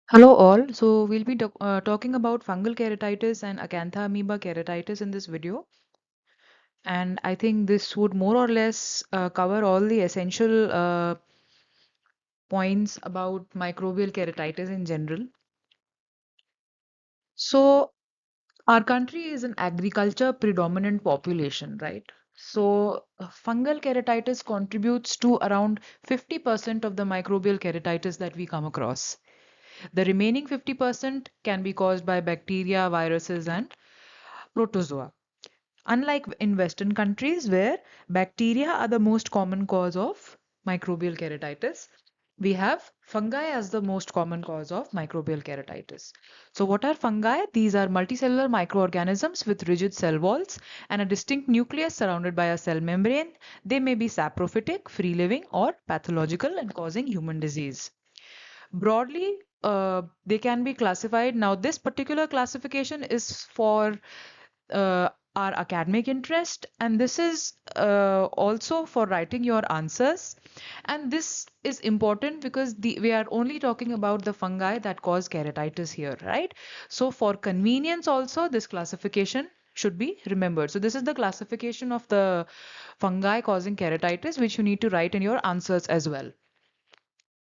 Hello all. So we'll be talking about fungal keratitis and acanthamoeba keratitis in this video. And I think this would more or less cover all the essential points about microbial keratitis in general. So our country is an agriculture predominant population, right? So fungal keratitis contributes to around 50% of the microbial keratitis that we come across. The remaining 50% can be caused by bacteria, viruses, and protozoa. Unlike in Western countries where bacteria are the most common cause of microbial keratitis, we have fungi as the most common cause of microbial keratitis. So what are fungi? These are multicellular microorganisms with rigid cell walls and a distinct nucleus surrounded by a cell membrane. They may be saprophytic, free-living, or pathological and causing human disease. Broadly, they can be classified. Now, this particular classification is for our academic interest, and this is also for writing your answers. And this is important because we are only talking about the fungi that cause keratitis here, right? So, for convenience, also, this classification should be remembered. So, this is the classification of the fungi causing keratitis, which you need to write in your answers as well.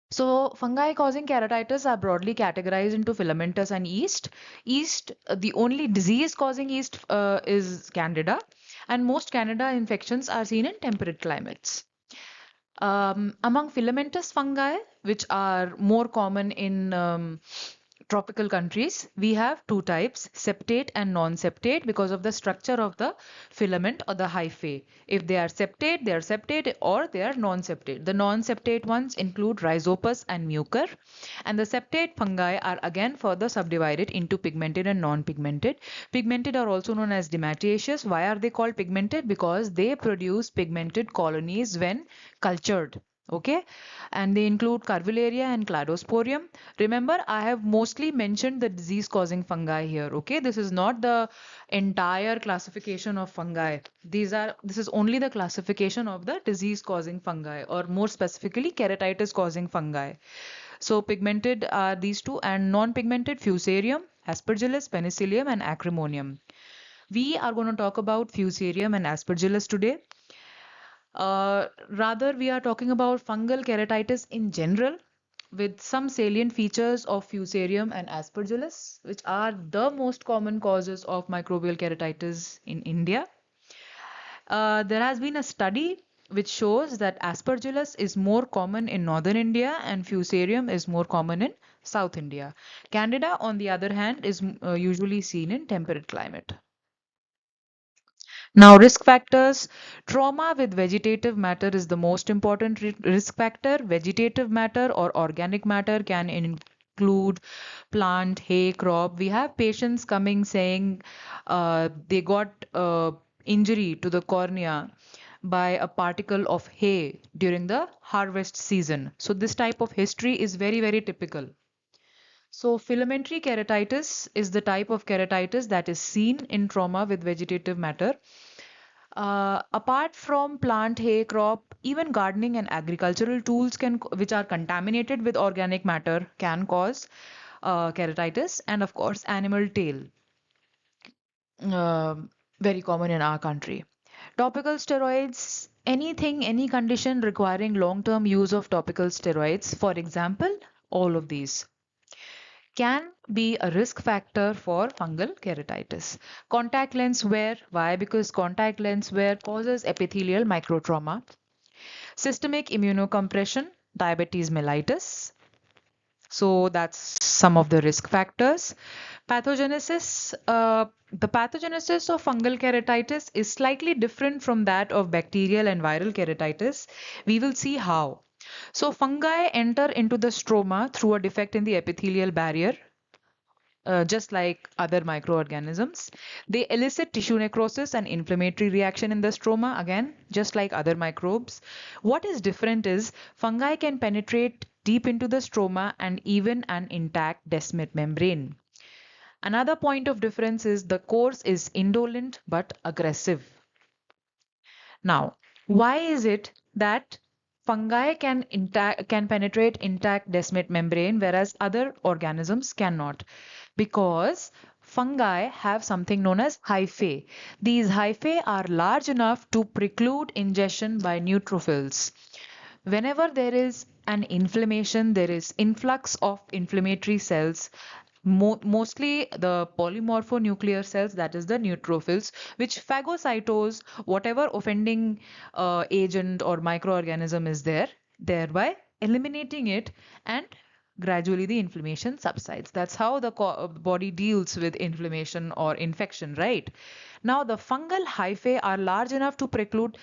So fungi causing keratitis are broadly categorized into filamentous and yeast. Yeast, the only disease causing yeast is Candida, and most Candida infections are seen in temperate climates. Among filamentous fungi, which are more common in tropical countries, we have two types, septate and non-septate, because of the structure of the filament or the hyphae. If they are septate or they are non-septate. The non-septate ones include rhizopus and mucor, and the septate fungi are again further subdivided into pigmented and non-pigmented. Pigmented are also known as dematiaceous. Why are they called pigmented? Because they produce pigmented colonies when cultured. Okay, and they include Carvularia and Cladosporium. Remember, I have mostly mentioned the disease causing fungi here. Okay, this is not the entire classification of fungi. This is only the classification of the disease causing fungi, or more specifically keratitis causing fungi. So pigmented are these two, and non-pigmented Fusarium, Aspergillus, Penicillium, and Acremonium. We are going to talk about Fusarium and Aspergillus today. Rather, we are talking about fungal keratitis in general, with some salient features of Fusarium and Aspergillus, which are the most common causes of microbial keratitis in India. There has been a study which shows that Aspergillus is more common in northern India and Fusarium is more common in South India. Candida, on the other hand, is usually seen in temperate climate. Now, risk factors. Trauma with vegetative matter is the most important risk factor. Vegetative matter or organic matter can include plant, hay, crop. We have patients coming saying they got injury to the cornea by a particle of hay during the harvest season. So this type of history is very, very typical. So filamentary keratitis is the type of keratitis that is seen in trauma with vegetative matter. Apart from plant, hay, crop, even gardening and agricultural tools which are contaminated with organic matter can cause keratitis, and of course, animal tail, very common in our country. Topical steroids, anything, any condition requiring long-term use of topical steroids, for example, all of these can be a risk factor for fungal keratitis. Contact lens wear, why? Because contact lens wear causes epithelial microtrauma. Systemic immunocompression, diabetes mellitus. So that's some of the risk factors. Pathogenesis, the pathogenesis of fungal keratitis is slightly different from that of bacterial and viral keratitis. We will see how. So fungi enter into the stroma through a defect in the epithelial barrier, just like other microorganisms. They elicit tissue necrosis and inflammatory reaction in the stroma, again, just like other microbes. What is different is fungi can penetrate deep into the stroma and even an intact descemet membrane. Another point of difference is the course is indolent but aggressive. Now, why is it that Fungi can penetrate intact desmate membrane, whereas other organisms cannot, because fungi have something known as hyphae. These hyphae are large enough to preclude ingestion by neutrophils. Whenever there is an inflammation, there is influx of inflammatory cells, mostly the polymorphonuclear cells, that is the neutrophils, which phagocytose whatever offending agent or microorganism is there, thereby eliminating it, and gradually the inflammation subsides. That's how the body deals with inflammation or infection, right? Now, the fungal hyphae are large enough to preclude.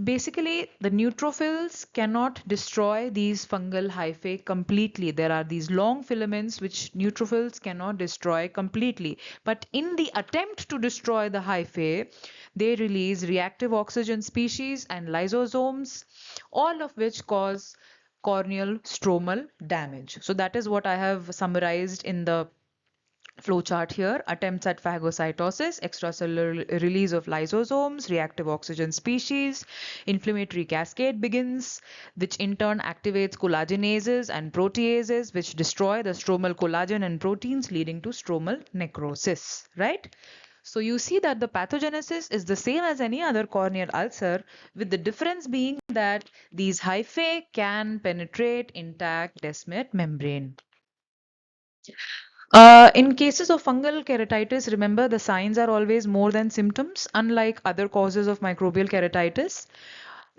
Basically, the neutrophils cannot destroy these fungal hyphae completely. There are these long filaments which neutrophils cannot destroy completely. But in the attempt to destroy the hyphae, they release reactive oxygen species and lysosomes, all of which cause corneal stromal damage. So that is what I have summarized in the flowchart here. Attempts at phagocytosis, extracellular release of lysosomes, reactive oxygen species, inflammatory cascade begins, which in turn activates collagenases and proteases, which destroy the stromal collagen and proteins, leading to stromal necrosis, right? So you see that the pathogenesis is the same as any other corneal ulcer, with the difference being that these hyphae can penetrate intact desmate membrane. In cases of fungal keratitis, remember the signs are always more than symptoms, unlike other causes of microbial keratitis.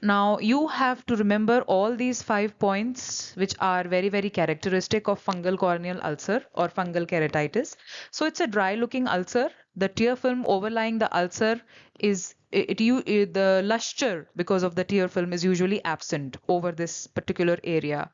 Now, you have to remember all these 5 points, which are very, very characteristic of fungal corneal ulcer or fungal keratitis. So, it's a dry looking ulcer. The tear film overlying the ulcer is the luster because of the tear film is usually absent over this particular area.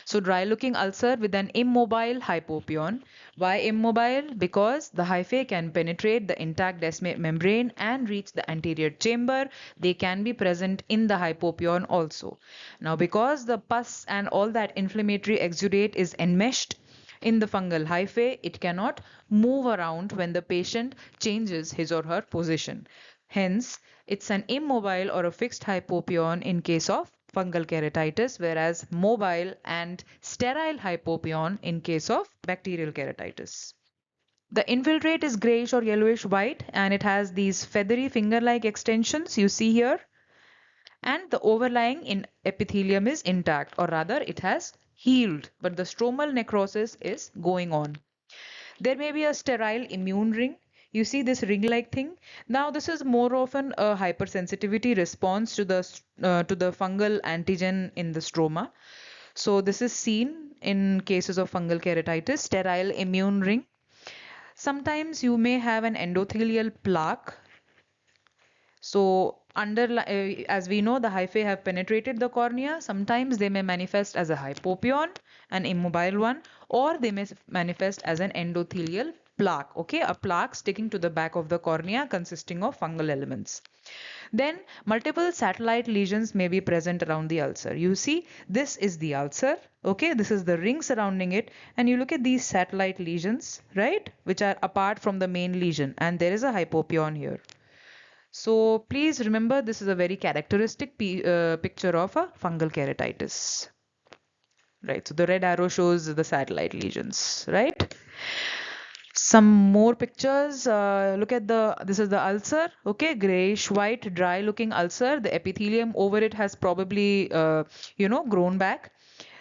So dry looking ulcer with an immobile hypopion. Why immobile? Because the hyphae can penetrate the intact desmate membrane and reach the anterior chamber. They can be present in the hypopion also. Now because the pus and all that inflammatory exudate is enmeshed in the fungal hyphae, it cannot move around when the patient changes his or her position. Hence, it's an immobile or a fixed hypopion in case of fungal keratitis, whereas mobile and sterile hypopion in case of bacterial keratitis. The infiltrate is grayish or yellowish white, and it has these feathery finger-like extensions you see here, and the overlying epithelium is intact, or rather it has healed, but the stromal necrosis is going on. There may be a sterile immune ring. You see this ring-like thing. Now this is more often a hypersensitivity response to the fungal antigen in the stroma. So this is seen in cases of fungal keratitis, sterile immune ring. Sometimes you may have an endothelial plaque. So as we know, the hyphae have penetrated the cornea. Sometimes they may manifest as a hypopion, an immobile one, or they may manifest as an endothelial plaque, okay, a plaque sticking to the back of the cornea consisting of fungal elements. Then multiple satellite lesions may be present around the ulcer. You see, this is the ulcer, okay, this is the ring surrounding it, and you look at these satellite lesions, right, which are apart from the main lesion, and there is a hypopion here. So please remember, this is a very characteristic picture of a fungal keratitis. Right, so the red arrow shows the satellite lesions, right? Some more pictures. Look at this is the ulcer, okay, grayish white, dry looking ulcer. The epithelium over it has probably, grown back.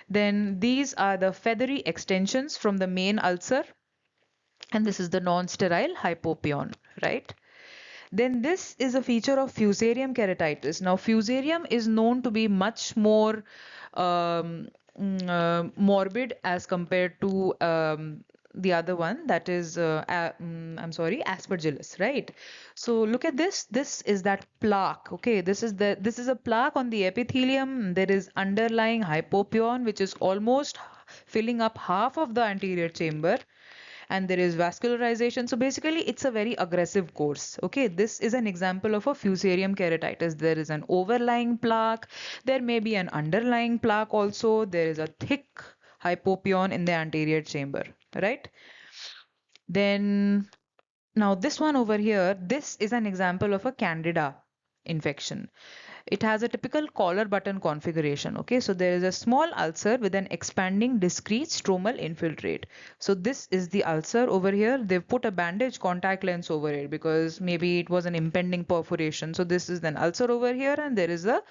Then these are the feathery extensions from the main ulcer. And this is the non-sterile hypopion, right? Then this is a feature of fusarium keratitis. Now, fusarium is known to be much more morbid as compared to the other one, that is, I'm sorry, aspergillus, right? So look at this. This is that plaque. Okay, this is a plaque on the epithelium. There is underlying hypopion, which is almost filling up half of the anterior chamber, and there is vascularization. So basically it's a very aggressive course. Okay, this is an example of a fusarium keratitis. There is an overlying plaque, there may be an underlying plaque also, there is a thick hypopion in the anterior chamber, right? Then now this one over here, this is an example of a candida infection. It has a typical collar button configuration. Okay, so there is a small ulcer with an expanding discrete stromal infiltrate. So this is the ulcer over here. They've put a bandage contact lens over it because maybe it was an impending perforation. So this is an ulcer over here, and there is a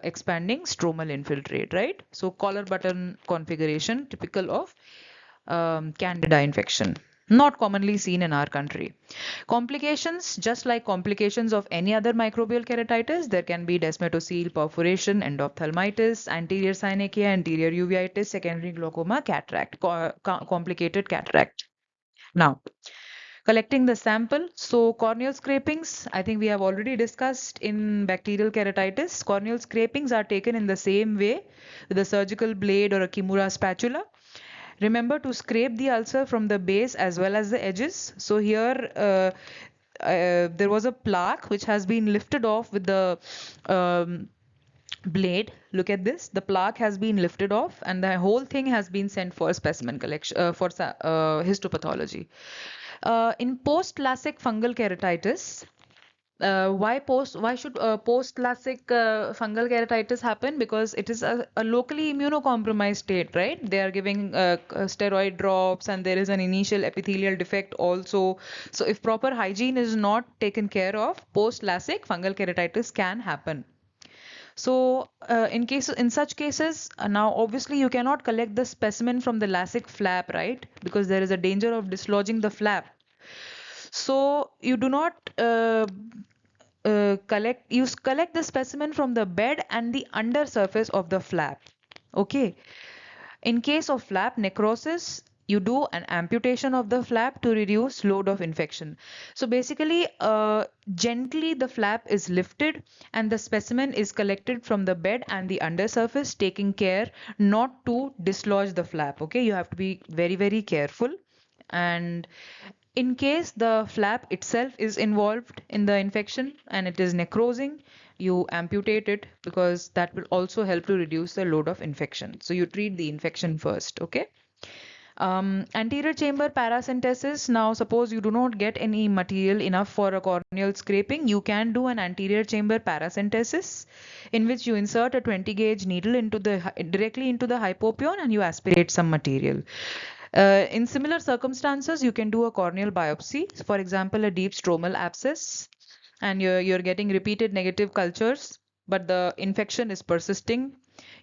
expanding stromal infiltrate, right? So collar button configuration, typical of candida infection, not commonly seen in our country. Complications, just like complications of any other microbial keratitis, there can be desmetocele, perforation, endophthalmitis, anterior synechia, anterior uveitis, secondary glaucoma, cataract, complicated cataract. Now, collecting the sample. So corneal scrapings, I think we have already discussed in bacterial keratitis. Corneal scrapings are taken in the same way with a surgical blade or a Kimura spatula. Remember to scrape the ulcer from the base as well as the edges. So here there was a plaque which has been lifted off with the blade. Look at this. The plaque has been lifted off and the whole thing has been sent for specimen collection for histopathology. In post-LASIK fungal keratitis, why should post-classic fungal keratitis happen? Because it is a locally immunocompromised state, right? They are giving steroid drops and there is an initial epithelial defect also. So if proper hygiene is not taken care of, post-LASIK fungal keratitis can happen. So in such cases, now obviously you cannot collect the specimen from the LASIK flap, right? Because there is a danger of dislodging the flap. So you do not collect the specimen from the bed and the undersurface of the flap. Okay. In case of flap necrosis, you do an amputation of the flap to reduce load of infection. So basically, gently the flap is lifted and the specimen is collected from the bed and the undersurface, taking care not to dislodge the flap. Okay, you have to be very, very careful. And in case the flap itself is involved in the infection and it is necrosing, you amputate it because that will also help to reduce the load of infection. So you treat the infection first, okay? Anterior chamber paracentesis. Now, suppose you do not get any material enough for a corneal scraping, you can do an anterior chamber paracentesis in which you insert a 20 gauge needle directly into the hypopion and you aspirate some material. In similar circumstances, you can do a corneal biopsy, for example, a deep stromal abscess, and you're getting repeated negative cultures, but the infection is persisting.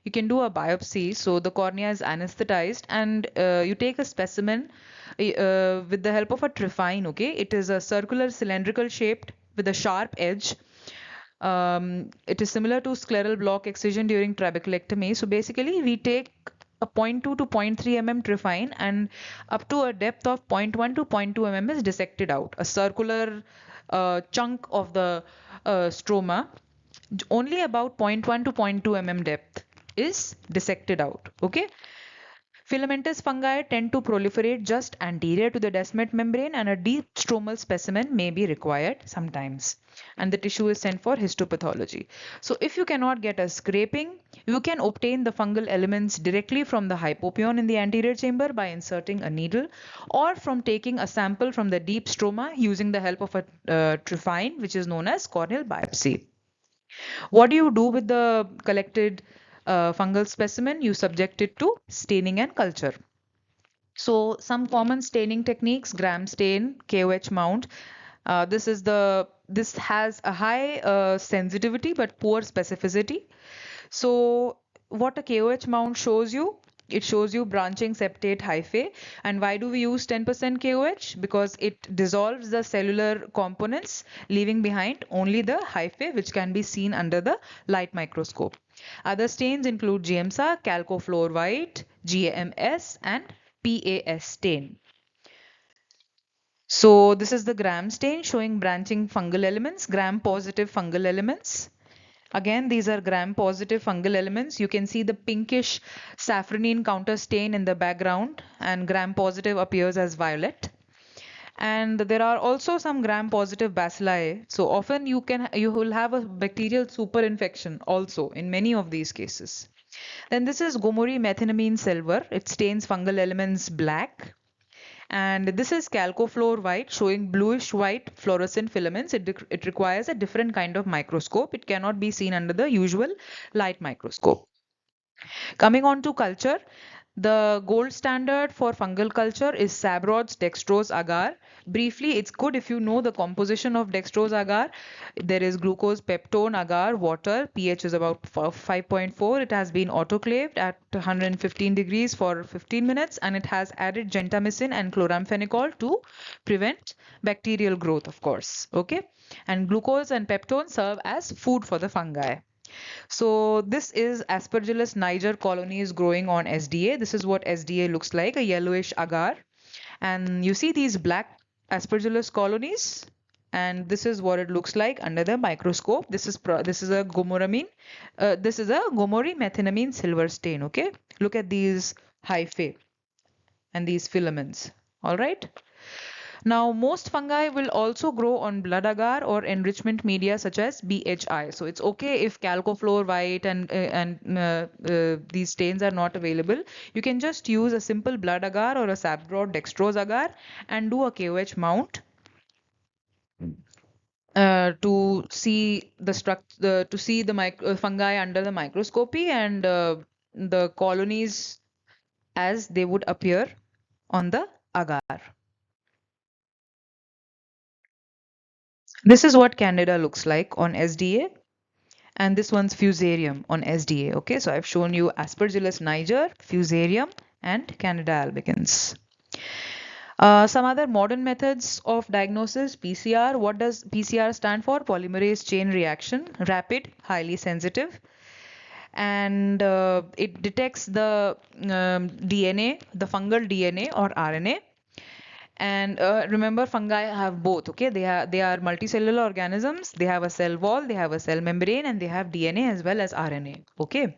You can do a biopsy, so the cornea is anesthetized, and you take a specimen with the help of a trephine. Okay, it is a circular cylindrical shaped with a sharp edge. It is similar to scleral block excision during trabeculectomy. So basically, we take a 0.2 to 0.3 mm trephine and up to a depth of 0.1 to 0.2 mm is dissected out. A circular chunk of the stroma, only about 0.1 to 0.2 mm depth is dissected out. Okay. Filamentous fungi tend to proliferate just anterior to the descemet membrane and a deep stromal specimen may be required sometimes. And the tissue is sent for histopathology. So if you cannot get a scraping, you can obtain the fungal elements directly from the hypopion in the anterior chamber by inserting a needle or from taking a sample from the deep stroma using the help of a trephine, which is known as corneal biopsy. What do you do with the collected fungal specimen? You subject it to staining and culture. So some common staining techniques: gram stain, KOH mount. This has a high sensitivity but poor specificity. So what a KOH mount shows you, it shows you branching septate hyphae. And why do we use 10% KOH? Because it dissolves the cellular components, leaving behind only the hyphae, which can be seen under the light microscope. Other stains include GMSA, calcofluor white, GMS, and PAS stain. So this is the gram stain showing branching fungal elements, gram positive fungal elements. Again, these are gram-positive fungal elements. You can see the pinkish safranine counter stain in the background, and gram-positive appears as violet. And there are also some gram-positive bacilli. So often you will have a bacterial superinfection also in many of these cases. Then this is Gomori methenamine silver. It stains fungal elements black. And this is calcofluor white, showing bluish white fluorescent filaments. It requires a different kind of microscope. It cannot be seen under the usual light microscope. Coming on to culture, the gold standard for fungal culture is Sabrod's dextrose agar. Briefly, it's good if you know the composition of dextrose agar. There is glucose, peptone, agar, water. pH is about 5.4. It has been autoclaved at 115 degrees for 15 minutes, and it has added gentamicin and chloramphenicol to prevent bacterial growth, of course. Okay, and glucose and peptone serve as food for the fungi. So this is Aspergillus niger colonies growing on SDA. This is what SDA looks like, a yellowish agar. And you see these black Aspergillus colonies, and this is what it looks like under the microscope. This is a gomoramine. This is a gomorymethenamine silver stain. Okay, look at these hyphae and these filaments. All right. Now, most fungi will also grow on blood agar or enrichment media such as BHI. So it's okay if calcofluor white and these stains are not available. You can just use a simple blood agar or a Sabrod dextrose agar and do a KOH mount to see the fungi under the microscopy and the colonies as they would appear on the agar. This is what Candida looks like on SDA, and this one's Fusarium on SDA. Okay, so I've shown you Aspergillus niger, Fusarium, and Candida albicans. Some other modern methods of diagnosis, PCR. What does PCR stand for? Polymerase chain reaction, rapid, highly sensitive. And it detects the DNA, the fungal DNA or RNA. And remember, fungi have both. Okay, they are multicellular organisms. They have a cell wall, they have a cell membrane, and they have DNA as well as RNA. Okay,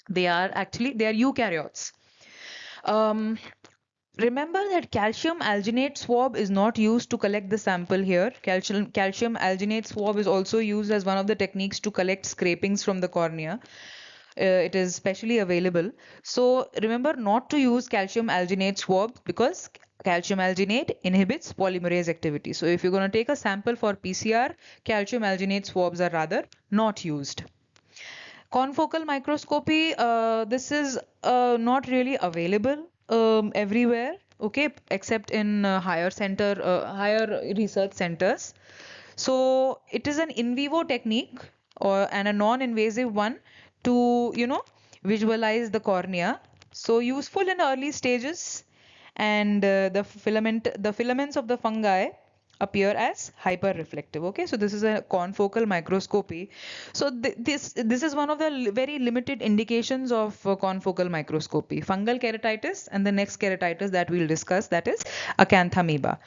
they are eukaryotes. Um, Remember that calcium alginate swab is not used to collect the sample here. Calcium alginate swab is also used as one of the techniques to collect scrapings from the cornea. It is specially available. So remember not to use calcium alginate swab because calcium alginate inhibits polymerase activity. So if you're going to take a sample for PCR, calcium alginate swabs are rather not used. Confocal microscopy, this is not really available everywhere, okay, except in higher research centers. So it is an in vivo technique and a non-invasive one to, visualize the cornea. So useful in early stages, and the filaments of the fungi appear as hyperreflective. Okay, so this is a confocal microscopy. So this is one of the very limited indications of confocal microscopy. Fungal keratitis, and the next keratitis that we'll discuss, that is acanthameba.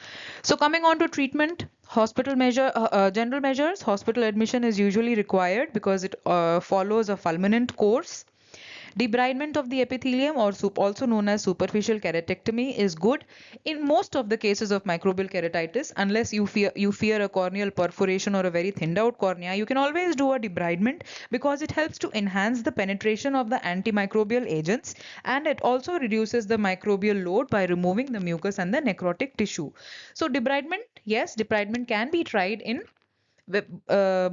So coming on to treatment, general measures. Hospital admission is usually required because it follows a fulminant course. Debridement of the epithelium, or also known as superficial keratectomy, is good in most of the cases of microbial keratitis. Unless you fear a corneal perforation or a very thinned out cornea, you can always do a debridement because it helps to enhance the penetration of the antimicrobial agents, and it also reduces the microbial load by removing the mucus and the necrotic tissue. So debridement, yes, debridement can be tried in uh,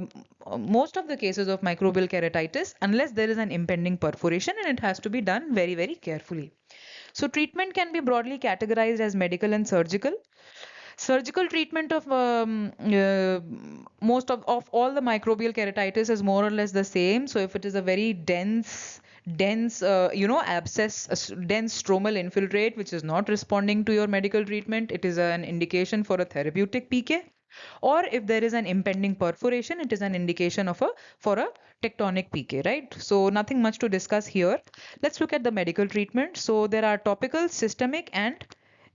most of the cases of microbial keratitis, unless there is an impending perforation, and it has to be done very, very carefully. So treatment can be broadly categorized as medical and surgical. Surgical treatment of most of all the microbial keratitis is more or less the same. So if it is a very dense abscess, dense stromal infiltrate which is not responding to your medical treatment, it is an indication for a therapeutic PK. Or if there is an impending perforation, it is an indication for a tectonic PK, right? So nothing much to discuss here. Let's look at the medical treatment. So there are topical, systemic, and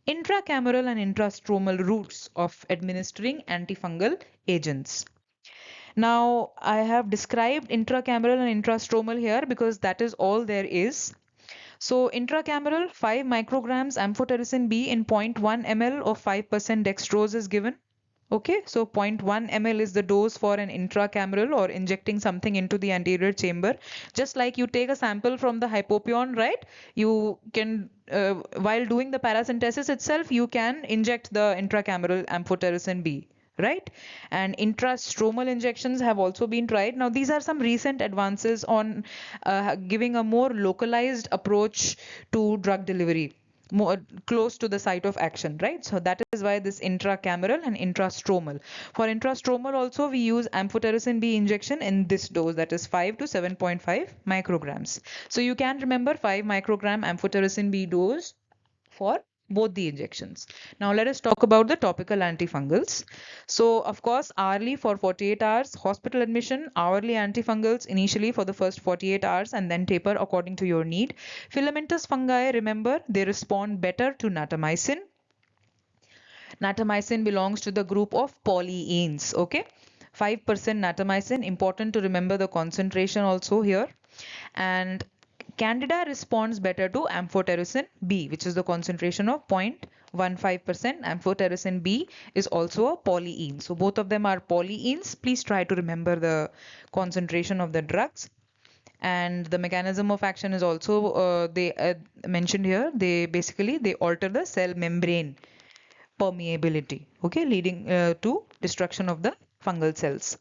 intracameral and intrastromal routes of administering antifungal agents. Now, I have described intracameral and intrastromal here because that is all there is. So intracameral, 5 micrograms amphotericin B in 0.1 ml of 5% dextrose is given. Okay, so zero point 0.1 ml is the dose for an intracameral or injecting something into the anterior chamber. Just like you take a sample from the hypopion, right? You can, while doing the paracentesis itself, you can inject the intracameral amphotericin B, right? And intrastromal injections have also been tried. Now, these are some recent advances on giving a more localized approach to drug delivery, more close to the site of action, right? So that is why this intracameral and intrastromal. For intrastromal also we use amphotericin B injection in this dose, that is 5 to 7.5 micrograms. So you can remember 5 microgram amphotericin B dose for both the injections. Now let us talk about the topical antifungals. So of course, hourly for 48 hours, hospital admission, hourly antifungals initially for the first 48 hours and then taper according to your need. Filamentous fungi, remember, they respond better to natamycin. Natamycin belongs to the group of polyenes, okay? 5% natamycin, important to remember the concentration also here. And Candida responds better to amphotericin B, which is the concentration of 0.15%. Amphotericin B is also a polyene. So both of them are polyenes. Please try to remember the concentration of the drugs. And the mechanism of action is also they mentioned here. They alter the cell membrane permeability, okay, leading to destruction of the fungal cells.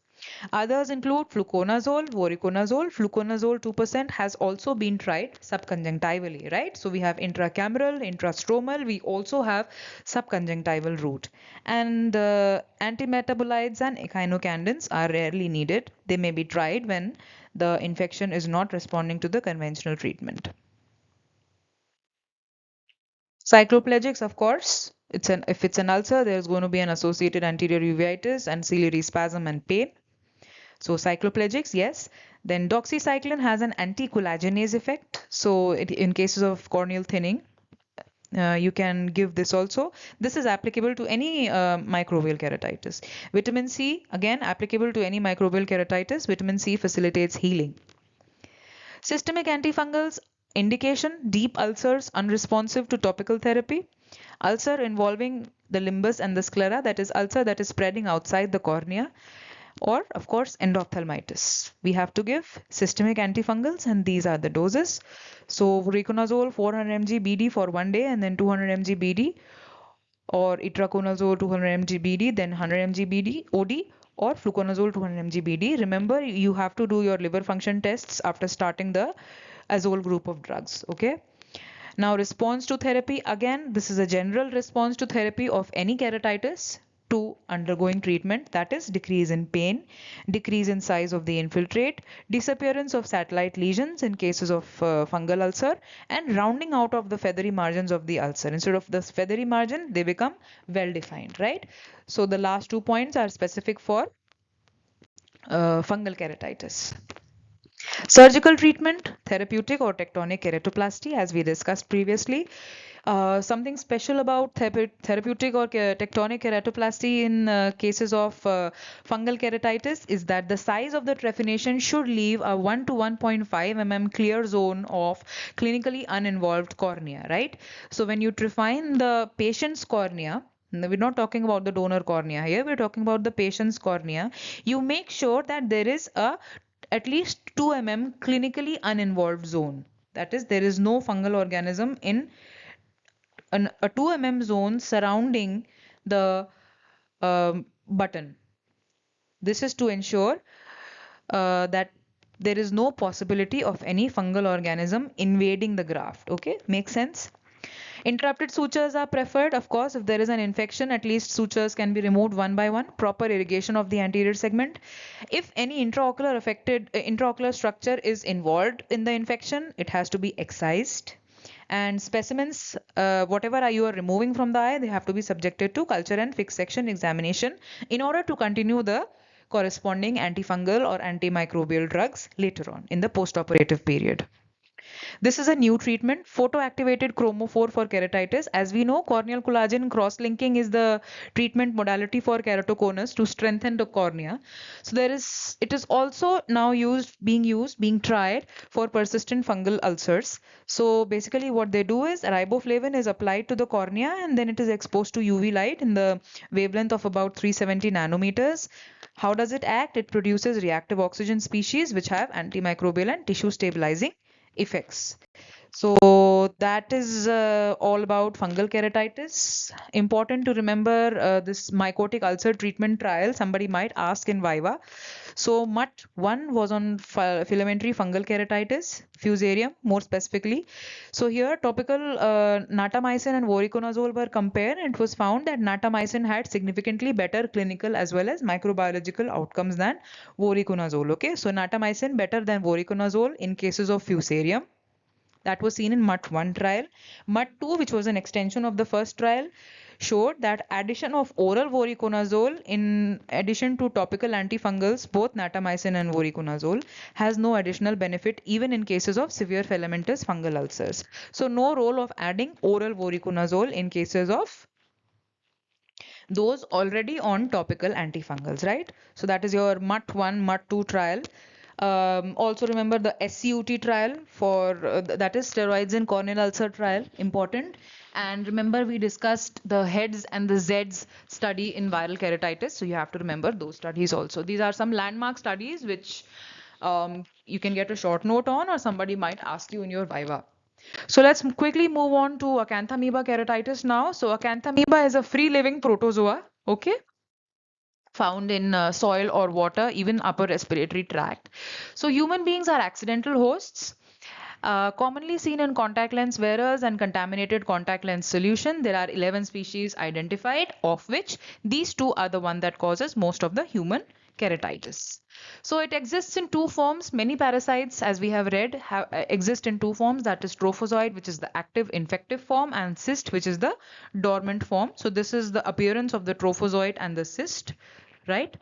Others include fluconazole, voriconazole. Fluconazole 2% has also been tried subconjunctivally, right? So we have intracameral, intrastromal. We also have subconjunctival route. And antimetabolites and echinocandins are rarely needed. They may be tried when the infection is not responding to the conventional treatment. Cycloplegics, of course, if it's an ulcer, there's going to be an associated anterior uveitis and ciliary spasm and pain. So cycloplegics, yes. Then doxycycline has an anticollagenase effect. So in cases of corneal thinning, you can give this also. This is applicable to any microbial keratitis. Vitamin C, again, applicable to any microbial keratitis. Vitamin C facilitates healing. Systemic antifungals, indication deep ulcers unresponsive to topical therapy. Ulcer involving the limbus and the sclera, that is ulcer that is spreading outside the cornea. Or, of course, endophthalmitis. We have to give systemic antifungals, and these are the doses. So, voriconazole 400 mg BD for 1 day and then 200 mg BD, or itraconazole 200 mg BD, then 100 mg BD OD, or fluconazole 200 mg BD. Remember, you have to do your liver function tests after starting the azole group of drugs. Okay. Now, response to therapy, again, this is a general response to therapy of any keratitis to undergoing treatment, that is decrease in pain, decrease in size of the infiltrate, disappearance of satellite lesions in cases of fungal ulcer, and rounding out of the feathery margins of the ulcer. Instead of the feathery margin, they become well defined, right? So the last 2 points are specific for fungal keratitis. Surgical treatment, therapeutic or tectonic keratoplasty, as we discussed previously. Something special about therapeutic or tectonic keratoplasty in cases of fungal keratitis is that the size of the trephination should leave a 1 to 1.5 mm clear zone of clinically uninvolved cornea, right? So when you trephine the patient's cornea, we're not talking about the donor cornea here, we're talking about the patient's cornea, you make sure that there is a at least 2 mm clinically uninvolved zone. That is, there is no fungal organism in a 2 mm zone surrounding the button. This is to ensure that there is no possibility of any fungal organism invading the graft. Okay, makes sense? Interrupted sutures are preferred. Of course, if there is an infection, at least sutures can be removed one by one. Proper irrigation of the anterior segment. If any intraocular structure is involved in the infection, it has to be excised. And specimens, whatever you are removing from the eye, they have to be subjected to culture and fixed section examination in order to continue the corresponding antifungal or antimicrobial drugs later on in the postoperative period. This is a new treatment, photoactivated chromophore for keratitis. As we know, corneal collagen cross-linking is the treatment modality for keratoconus to strengthen the cornea. So it is also now being tried for persistent fungal ulcers. So basically what they do is riboflavin is applied to the cornea and then it is exposed to UV light in the wavelength of about 370 nanometers. How does it act? It produces reactive oxygen species which have antimicrobial and tissue stabilizing effects. So that is all about fungal keratitis. Important to remember this mycotic ulcer treatment trial. Somebody might ask in Viva. So MUT1 was on filamentary fungal keratitis, fusarium more specifically. So here topical natamycin and voriconazole were compared and it was found that natamycin had significantly better clinical as well as microbiological outcomes than voriconazole. Okay, so natamycin better than voriconazole in cases of fusarium. That was seen in MUT1 trial. MUT2, which was an extension of the first trial, showed that addition of oral voriconazole in addition to topical antifungals, both natamycin and voriconazole, has no additional benefit even in cases of severe filamentous fungal ulcers. So no role of adding oral voriconazole in cases of those already on topical antifungals, right? So that is your MUT1, MUT2 trial. Also remember the SCUT trial for that is steroids in corneal ulcer trial, important. And remember we discussed the heads and the Zs study in viral keratitis. So you have to remember those studies also. These are some landmark studies which you can get a short note on or somebody might ask you in your Viva. So let's quickly move on to Acanthameba keratitis now. So Acanthameba is a free-living protozoa, okay, found in soil or water, even upper respiratory tract. So human beings are accidental hosts. Commonly seen in contact lens wearers and contaminated contact lens solution. There are 11 species identified, of which these two are the one that causes most of the human keratitis. So it exists in two forms. Many parasites, as we have read, exist in two forms. That is trophozoite, which is the active infective form, and cyst, which is the dormant form. So this is the appearance of the trophozoite and the cyst, right?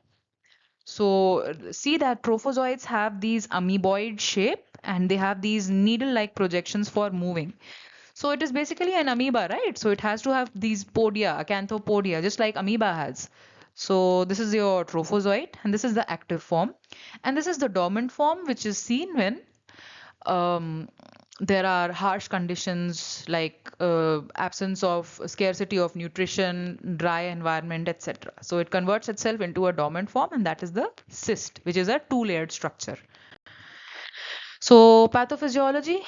So see that trophozoites have these amoeboid shape and they have these needle-like projections for moving. So it is basically an amoeba, right? So it has to have these podia, acanthopodia, just like amoeba has. So this is your trophozoite and this is the active form. And this is the dormant form, which is seen when um, there are harsh conditions like absence of scarcity of nutrition, dry environment, etc. So it converts itself into a dormant form, and that is the cyst, which is a two-layered structure. So pathophysiology,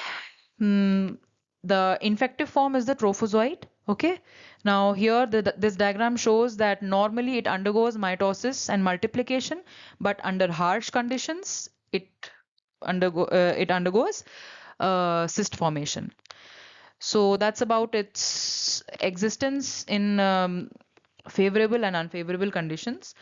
the infective form is the trophozoite. Okay. Now here this diagram shows that normally it undergoes mitosis and multiplication, but under harsh conditions it undergoes cyst formation. So that's about its existence in favorable and unfavorable conditions.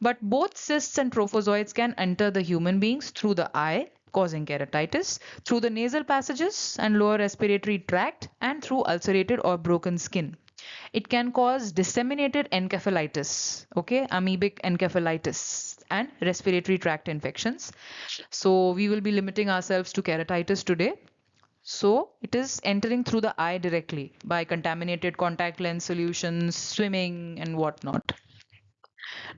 But both cysts and trophozoites can enter the human beings through the eye, causing keratitis, through the nasal passages and lower respiratory tract, and through ulcerated or broken skin. It can cause disseminated encephalitis, okay, amoebic encephalitis, and respiratory tract infections. So we will be limiting ourselves to keratitis today. So it is entering through the eye directly by contaminated contact lens solutions, swimming, and whatnot.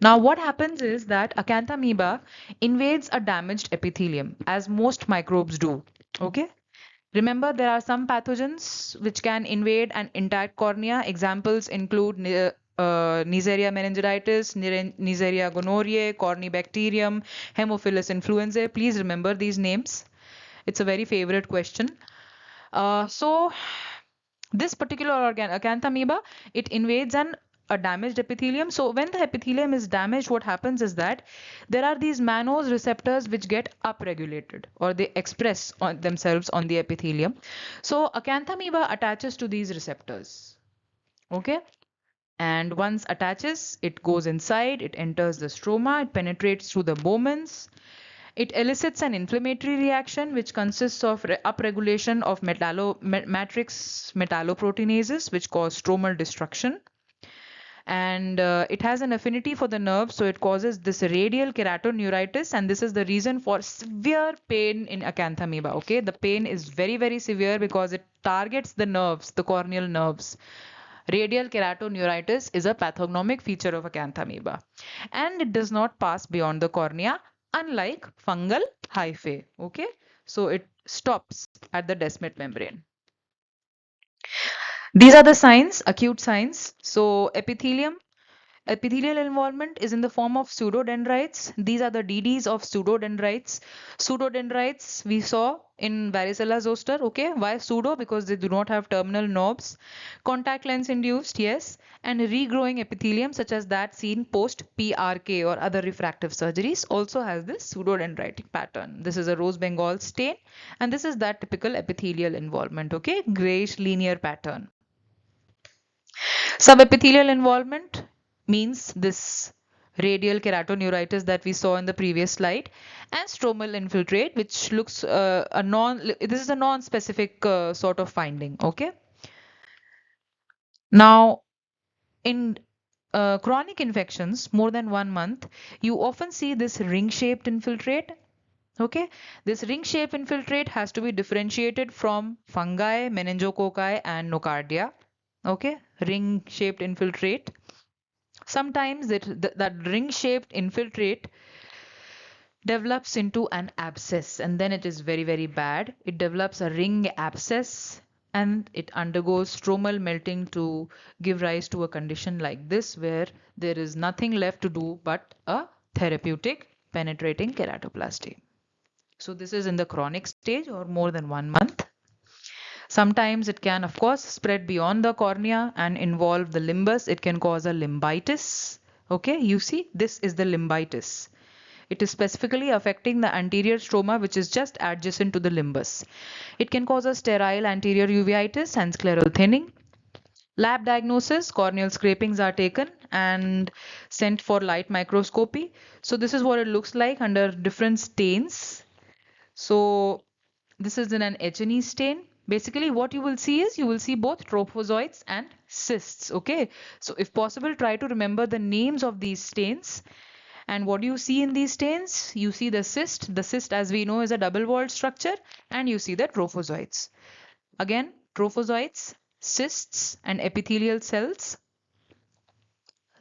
Now, what happens is that Acanthamoeba invades a damaged epithelium, as most microbes do. Okay? Remember, there are some pathogens which can invade an intact cornea. Examples include Neisseria meningitis, Neisseria gonorrhoeae, Corynebacterium, Haemophilus influenzae. Please remember these names. It's a very favorite question. So this particular Acanthamoeba, it invades a damaged epithelium. So when the epithelium is damaged, what happens is that there are these mannose receptors which get upregulated or they express themselves on the epithelium. So Acanthamoeba attaches to these receptors. Okay. And once attaches, it goes inside, it enters the stroma, it penetrates through the Bowman's. It elicits an inflammatory reaction which consists of upregulation of matrix metalloproteinases which cause stromal destruction. and it has an affinity for the nerve, so it causes this radial keratoneuritis, and this is the reason for severe pain in acanthamoeba. Okay, the pain is very, very severe because it targets the nerves, the corneal nerves. Radial keratoneuritis is a pathognomic feature of acanthamoeba, and it does not pass beyond the cornea, unlike fungal hyphae. Okay, so it stops at the descemet membrane. These are the signs, acute signs. So epithelial involvement is in the form of pseudodendrites. These are the DDs of pseudodendrites. Pseudodendrites we saw in varicella zoster. Okay, why pseudo? Because they do not have terminal knobs. Contact lens induced, yes, and regrowing epithelium such as that seen post PRK or other refractive surgeries also has this pseudodendritic pattern. This is a rose Bengal stain, and this is that typical epithelial involvement. Okay, grayish linear pattern. Subepithelial involvement means this radial keratoneuritis that we saw in the previous slide, and stromal infiltrate, which looks this is a non-specific sort of finding. Okay. Now, in chronic infections, more than 1 month, you often see this ring-shaped infiltrate. Okay, this ring-shaped infiltrate has to be differentiated from fungi, meningococci, and nocardia. Okay, ring-shaped infiltrate. Sometimes that ring-shaped infiltrate develops into an abscess, and then it is very, very bad. It develops a ring abscess, and it undergoes stromal melting to give rise to a condition like this, where there is nothing left to do but a therapeutic penetrating keratoplasty. So this is in the chronic stage or more than 1 month. Sometimes it can, of course, spread beyond the cornea and involve the limbus. It can cause a limbitis. Okay, you see, this is the limbitis. It is specifically affecting the anterior stroma, which is just adjacent to the limbus. It can cause a sterile anterior uveitis and scleral thinning. Lab diagnosis, corneal scrapings are taken and sent for light microscopy. So this is what it looks like under different stains. So this is in an H&E stain. Basically, what you will see is you will see both trophozoites and cysts. Okay, so if possible, try to remember the names of these stains. And what do you see in these stains? You see the cyst. The cyst, as we know, is a double-walled structure, and you see the trophozoites. Again, trophozoites, cysts, and epithelial cells.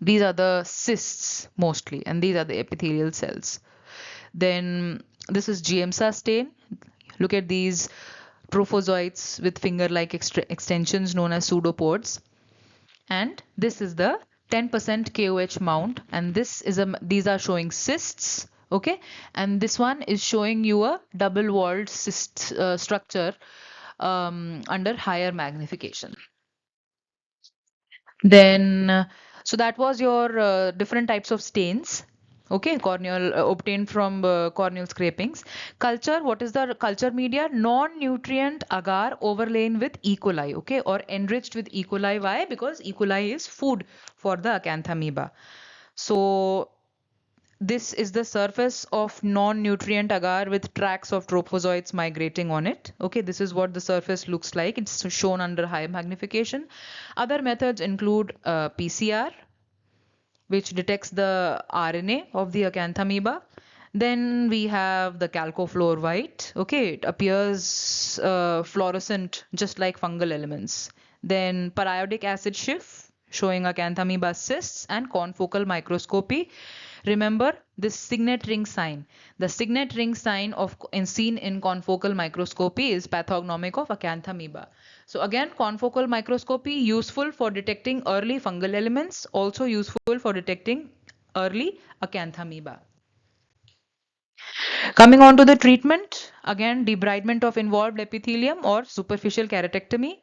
These are the cysts mostly, and these are the epithelial cells. Then this is GMSA stain. Look at these trophozoites with finger-like extensions known as pseudopods. And this is the 10% KOH mount, and these are showing cysts. Okay, and this one is showing you a double-walled cyst structure under higher magnification. Then, so that was your different types of stains. Okay, corneal obtained from corneal scrapings. Culture, what is the culture media? Non-nutrient agar overlain with E. coli, okay, or enriched with E. coli. Why? Because E. coli is food for the acanthamoeba. So this is the surface of non-nutrient agar with tracks of trophozoites migrating on it. Okay, this is what the surface looks like. It's shown under high magnification. Other methods include PCR, which detects the RNA of the acanthamoeba. Then we have the chalcofluor white. Okay, it appears fluorescent just like fungal elements. Then periodic acid Schiff showing acanthamoeba cysts and confocal microscopy. Remember this signet ring sign. The signet ring sign seen in confocal microscopy is pathognomic of acanthamoeba. So again, confocal microscopy useful for detecting early fungal elements, also useful for detecting early acanthamoeba. Coming on to the treatment, again debridement of involved epithelium or superficial keratectomy.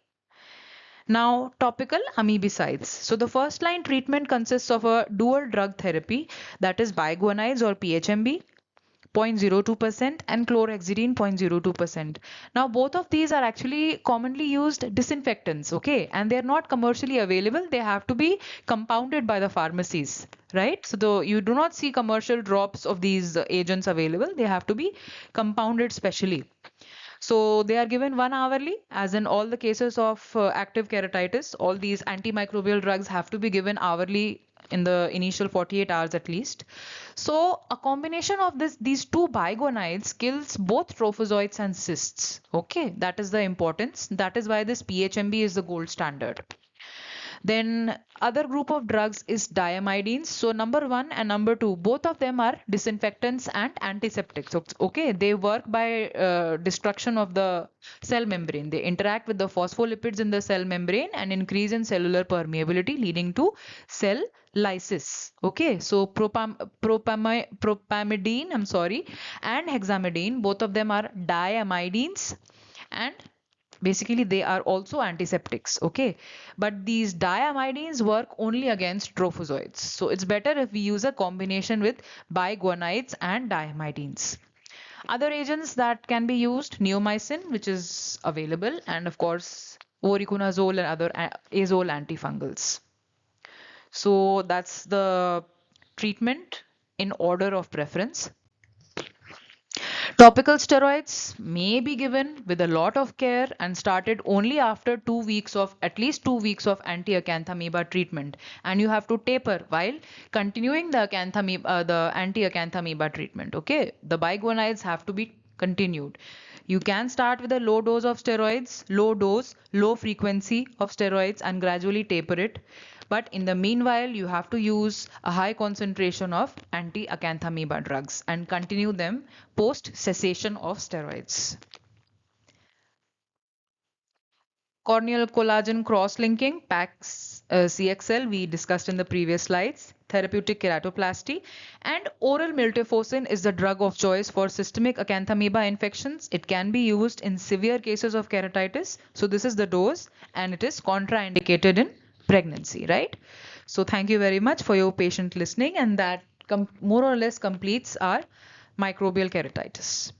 Now, topical amebicides. So the first line treatment consists of a dual drug therapy, that is biguanides or PHMB, 0.02% and chlorhexidine 0.02%. Now both of these are actually commonly used disinfectants, okay, and they're not commercially available. They have to be compounded by the pharmacies, right? So you do not see commercial drops of these agents available. They have to be compounded specially. So they are given 1 hourly, as in all the cases of active keratitis. All these antimicrobial drugs have to be given hourly in the initial 48 hours at least. So a combination of these two bigonides kills both trophozoites and cysts. Okay, that is the importance. That is why this PHMB is the gold standard. Then other group of drugs is diamidines. So number one and number two, both of them are disinfectants and antiseptics. Okay, they work by destruction of the cell membrane. They interact with the phospholipids in the cell membrane and increase in cellular permeability, leading to cell lysis. Okay, so propamidine, I'm sorry, and hexamidine, both of them are diamidines, and basically they are also antiseptics. Okay, but these diamidines work only against trophozoites, so it's better if we use a combination with biguanides and diamidines. Other agents that can be used, neomycin, which is available, and of course voriconazole and other azole antifungals. So that's the treatment in order of preference. Topical steroids may be given with a lot of care and started only after 2 weeks of at least 2 weeks of anti-acanthameba treatment, and you have to taper while continuing the anti-acanthameba treatment. Okay, the biguanides have to be continued. You can start with a low dose of steroids, low dose, low frequency of steroids, and gradually taper it. But in the meanwhile, you have to use a high concentration of anti-acanthameba drugs and continue them post cessation of steroids. Corneal collagen cross-linking, PAX CXL, we discussed in the previous slides. Therapeutic keratoplasty, and oral miltefosine is the drug of choice for systemic acanthamoeba infections. It can be used in severe cases of keratitis. So this is the dose, and it is contraindicated in pregnancy, right? So thank you very much for your patient listening, and that more or less completes our microbial keratitis.